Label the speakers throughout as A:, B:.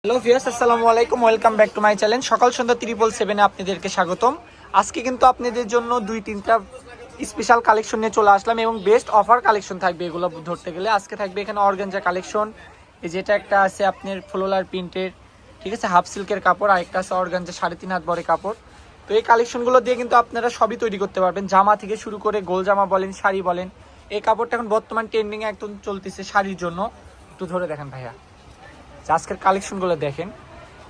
A: Hello viewers, আসসালামু আলাইকুম। Welcome back to my channel সকাল সন্ধ্যা 777-এ আপনাদেরকে স্বাগতম। আজকে কিন্তু আপনাদের জন্য দুই তিনটা স্পেশাল কালেকশন নিয়ে চলে আসলাম এবং বেস্ট অফার কালেকশন থাকবে। এগুলো ধরতে গেলে আজকে থাকবে এখানে অর্গানজা কালেকশন, এই যেটা একটা আছে আপনার ফ্লোরার প্রিন্টের, ঠিক আছে, হাফ সিল্কের কাপড়, আর একটা আছে অর্গানজা 3.5 হাত বড় কাপড়। তো এই কালেকশনগুলো দিয়ে কিন্তু আপনারা সবই তৈরি করতে পারবেন, জামা থেকে শুরু করে গোল জামা বলেন, শাড়ি বলেন। এই কাপড়টা এখন বর্তমান ট্রেন্ডিংয়ে একদম চলতেছে শাড়ির জন্য। একটু ধরে দেখেন ভাইয়া, আজকের কালেকশনগুলো দেখেন।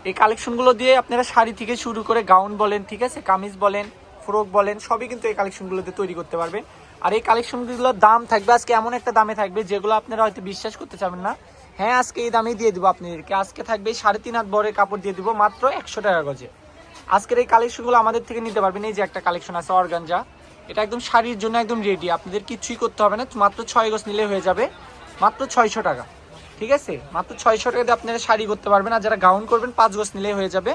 A: এই কালেকশনগুলো দিয়ে আপনারা শাড়ি থেকে শুরু করে গাউন বলেন, ঠিক আছে, কামিজ বলেন, ফ্রক বলেন, সবই কিন্তু এই কালেকশনগুলো দিয়ে তৈরি করতে পারবেন। আর এই কালেকশনগুলোর দাম থাকবে আজকে এমন একটা দামে থাকবে যেগুলো আপনারা হয়তো বিশ্বাস করতে চাবেন না। হ্যাঁ, আজকে এই দামেই দিয়ে দেবো আপনাদেরকে। আজকে থাকবে 3.5 হাত বড় কাপড় দিয়ে দেবো মাত্র 100 টাকা গজে। আজকের এই কালেকশনগুলো আমাদের থেকে নিতে পারবেন। এই যে একটা কালেকশন আছে অর্গানজা, এটা একদম শাড়ির জন্য একদম রেডি, আপনাদের কিছুই করতে হবে না, মাত্র 6 গজ নিলে হয়ে যাবে, মাত্র 600 টাকা। ঠিক আছে, মাত্র 600 টাকা দিয়ে আপনারা শাড়ি করতে পারবেন। আর যারা গাউন করবেন 5 গজ নিলেই হয়ে যাবে,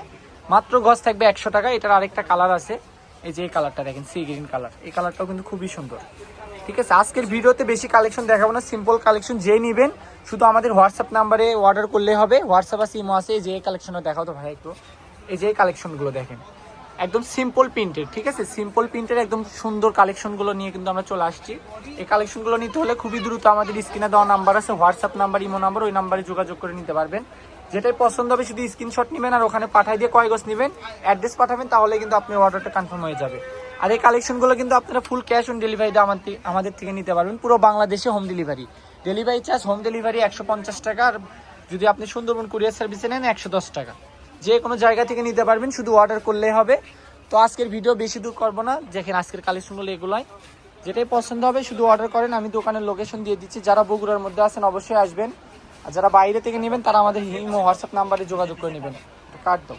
A: মাত্র গজ থাকবে 100 টাকা। এটার আরেকটা কালার আছে, এই যে এই কালারটা দেখেন, সি গ্রিন কালার, এই কালারটাও কিন্তু খুবই সুন্দর। ঠিক আছে, আজকের ভিডিওতে বেশি কালেকশন দেখাবো না, সিম্পল কালেকশন। যে নেবেন শুধু আমাদের হোয়াটসঅ্যাপ নাম্বারে অর্ডার করলে হবে। হোয়াটসঅ্যাপ আছে, ইমো আছে। এই যে এই কালেকশনটা দেখাও তো ভাই একটু, এই যে এই কালেকশনগুলো দেখেন, একদম সিম্পল প্রিন্টের, ঠিক আছে, সিম্পল প্রিন্টের একদম সুন্দর কালেকশনগুলো নিয়ে কিন্তু আমরা চলে আসছি। এই কালেকশনগুলো নিতে হলে খুবই দ্রুত আমাদের স্ক্রিনে দেওয়া নাম্বার আছে, হোয়াটসঅ্যাপ নাম্বার, ইমো নাম্বার, ওই নাম্বারে যোগাযোগ করে নিতে পারবেন। যেটাই পছন্দ হবে শুধু স্ক্রিনশট নেবেন আর ওখানে পাঠাই দিয়ে কয় গজ নেবেন অ্যাড্রেস পাঠাবেন, তাহলে কিন্তু আপনার অর্ডারটা কনফার্ম হয়ে যাবে। আর এই কালেকশনগুলো কিন্তু আপনারা ফুল ক্যাশ অন ডেলিভারিতে আমাদের থেকে নিতে পারবেন, পুরো বাংলাদেশে home delivery. Delivery charge, home delivery 150 টাকা, আর যদি আপনি সুন্দরবন কুরিয়ার সার্ভিসে নেন 110 টাকা। যে কোনো জায়গা থেকে নিতে পারবেন, শুধু অর্ডার করলেই হবে। তো আজকের ভিডিও বেশি দূর করবো না, দেখেন আজকের কালেকশনগুলো এগুলাই। যেটাই পছন্দ হবে শুধু অর্ডার করেন, আমি দোকানের লোকেশন দিয়ে দিচ্ছি। যারা বগুড়ার মধ্যে আছেন অবশ্যই আসবেন, আর যারা বাইরে থেকে নেবেন তারা আমাদের ইমো হোয়াটসঅ্যাপ নাম্বারে যোগাযোগ করে নেবেন। কার্ড দাও,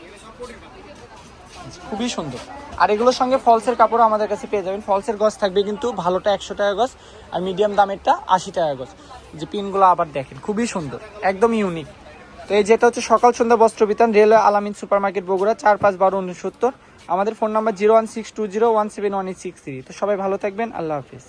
A: খুবই সুন্দর। আর এগুলোর সঙ্গে ফলসের কাপড় আমাদের কাছে পেয়ে যাবেন। ফলসের গজ থাকবে কিন্তু ভালোটা 100 টাকা গজ, আর মিডিয়াম দামেরটা 80 টাকা গজ। যে পিনগুলো আবার দেখেন, খুবই সুন্দর, একদম ইউনিক। তো এই যেটা হচ্ছে সকাল সন্ধ্যা বস্ত্র বিতান, রেলওয়ে আলামিন সুপার মার্কেট, বগুড়া, 451269। আমাদের ফোন নাম্বার 01620171863। তো সবাই ভালো থাকবেন, আল্লাহ হাফিজ।